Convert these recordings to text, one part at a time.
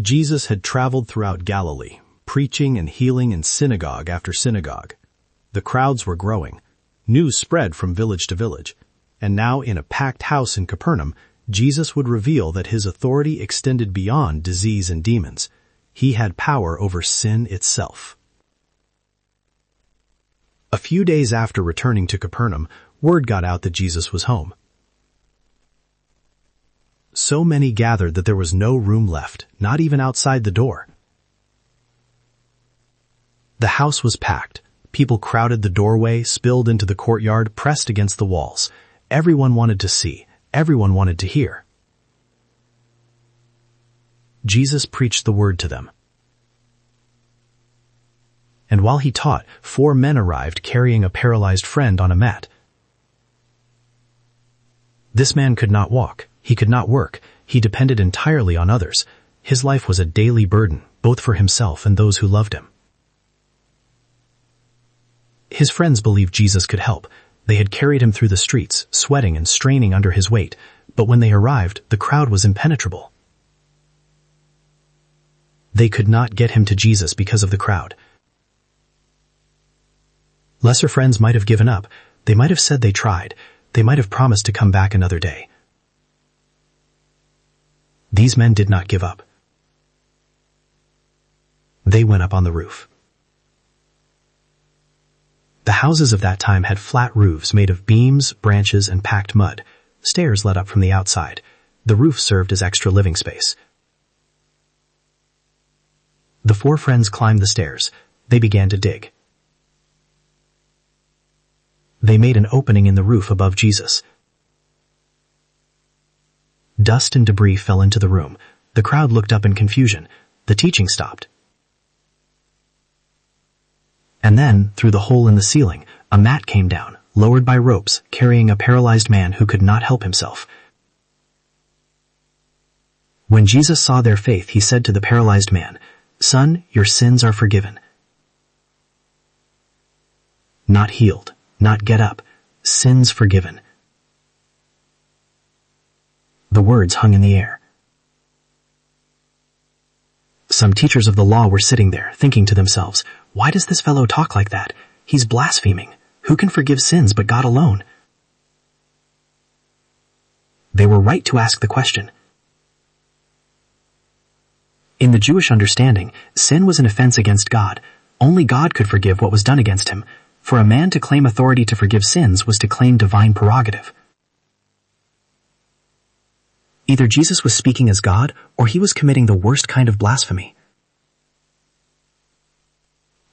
Jesus had traveled throughout Galilee, preaching and healing in synagogue after synagogue. The crowds were growing. News spread from village to village. And now, in a packed house in Capernaum, Jesus would reveal that his authority extended beyond disease and demons. He had power over sin itself. A few days after returning to Capernaum, word got out that Jesus was home. So many gathered that there was no room left, not even outside the door. The house was packed. People crowded the doorway, spilled into the courtyard, pressed against the walls. Everyone wanted to see. Everyone wanted to hear. Jesus preached the word to them. And while he taught, 4 men arrived carrying a paralyzed friend on a mat. This man could not walk. He could not work. He depended entirely on others. His life was a daily burden, both for himself and those who loved him. His friends believed Jesus could help. They had carried him through the streets, sweating and straining under his weight, but when they arrived, the crowd was impenetrable. They could not get him to Jesus because of the crowd. Lesser friends might have given up. They might have said they tried. They might have promised to come back another day. These men did not give up. They went up on the roof. The houses of that time had flat roofs made of beams, branches, and packed mud. Stairs led up from the outside. The roof served as extra living space. The 4 friends climbed the stairs. They began to dig. They made an opening in the roof above Jesus. Dust and debris fell into the room. The crowd looked up in confusion. The teaching stopped. And then, through the hole in the ceiling, a mat came down, lowered by ropes, carrying a paralyzed man who could not help himself. When Jesus saw their faith, he said to the paralyzed man, "Son, your sins are forgiven." Not healed, not get up, sins forgiven. The words hung in the air. Some teachers of the law were sitting there, thinking to themselves, "Why does this fellow talk like that? He's blaspheming. Who can forgive sins but God alone?" They were right to ask the question. In the Jewish understanding, sin was an offense against God. Only God could forgive what was done against him. For a man to claim authority to forgive sins was to claim divine prerogative. Either Jesus was speaking as God, or he was committing the worst kind of blasphemy.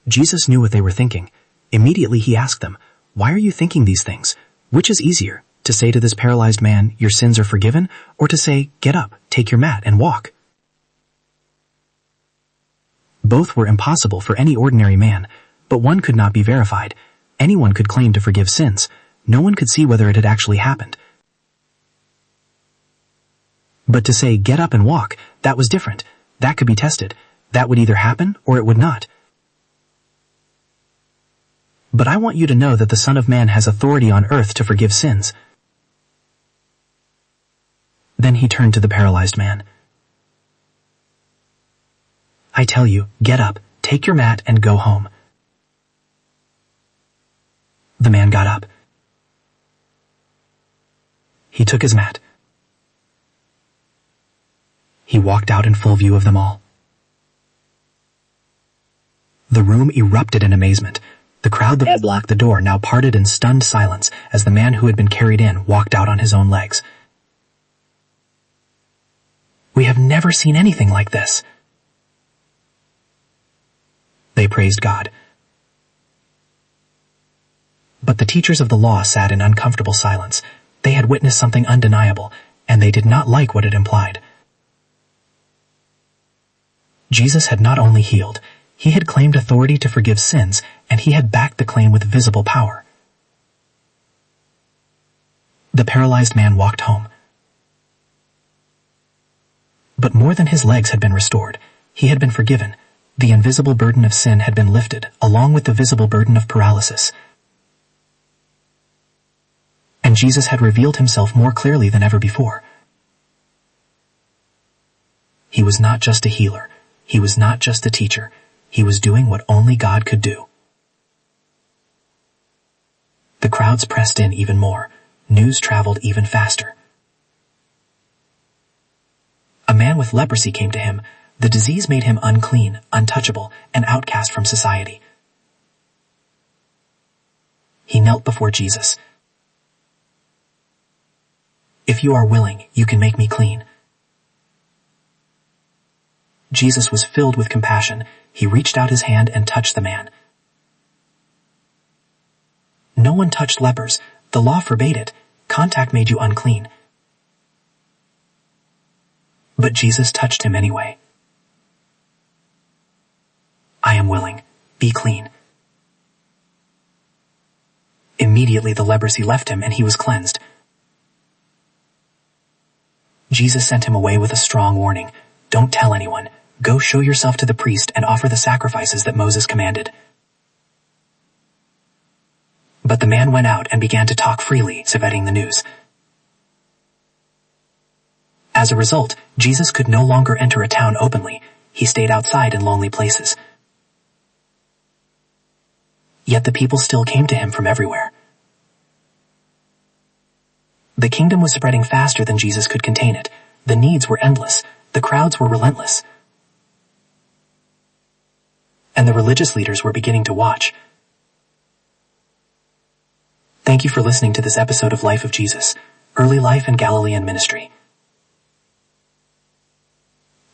Jesus knew what they were thinking. Immediately he asked them, "Why are you thinking these things? Which is easier, to say to this paralyzed man, 'Your sins are forgiven,' or to say, 'Get up, take your mat, and walk'?" Both were impossible for any ordinary man, but one could not be verified. Anyone could claim to forgive sins. No one could see whether it had actually happened. But to say, "Get up and walk," that was different. That could be tested. That would either happen or it would not. But I want you to know that the Son of Man has authority on earth to forgive sins. Then he turned to the paralyzed man. "I tell you, get up, take your mat, and go home." The man got up. He took his mat. He walked out in full view of them all. The room erupted in amazement. The crowd that had blocked the door now parted in stunned silence as the man who had been carried in walked out on his own legs. "We have never seen anything like this." They praised God. But the teachers of the law sat in uncomfortable silence. They had witnessed something undeniable, and they did not like what it implied. Jesus had not only healed, he had claimed authority to forgive sins, and he had backed the claim with visible power. The paralyzed man walked home. But more than his legs had been restored, he had been forgiven. The invisible burden of sin had been lifted, along with the visible burden of paralysis. And Jesus had revealed himself more clearly than ever before. He was not just a healer. He was not just a teacher. He was doing what only God could do. The crowds pressed in even more. News traveled even faster. A man with leprosy came to him. The disease made him unclean, untouchable, and outcast from society. He knelt before Jesus. "If you are willing, you can make me clean." Jesus was filled with compassion. He reached out his hand and touched the man. No one touched lepers. The law forbade it. Contact made you unclean. But Jesus touched him anyway. "I am willing. Be clean." Immediately the leprosy left him and he was cleansed. Jesus sent him away with a strong warning. "Don't tell anyone. Go show yourself to the priest and offer the sacrifices that Moses commanded." But the man went out and began to talk freely, spreading the news. As a result, Jesus could no longer enter a town openly. He stayed outside in lonely places. Yet the people still came to him from everywhere. The kingdom was spreading faster than Jesus could contain it. The needs were endless. The crowds were relentless. And the religious leaders were beginning to watch. Thank you for listening to this episode of Life of Jesus, Early Life and Galilean Ministry.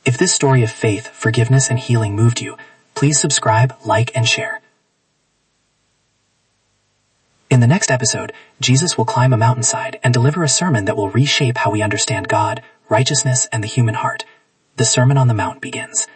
If this story of faith, forgiveness, and healing moved you, please subscribe, like, and share. In the next episode, Jesus will climb a mountainside and deliver a sermon that will reshape how we understand God, righteousness, and the human heart. The Sermon on the Mount begins.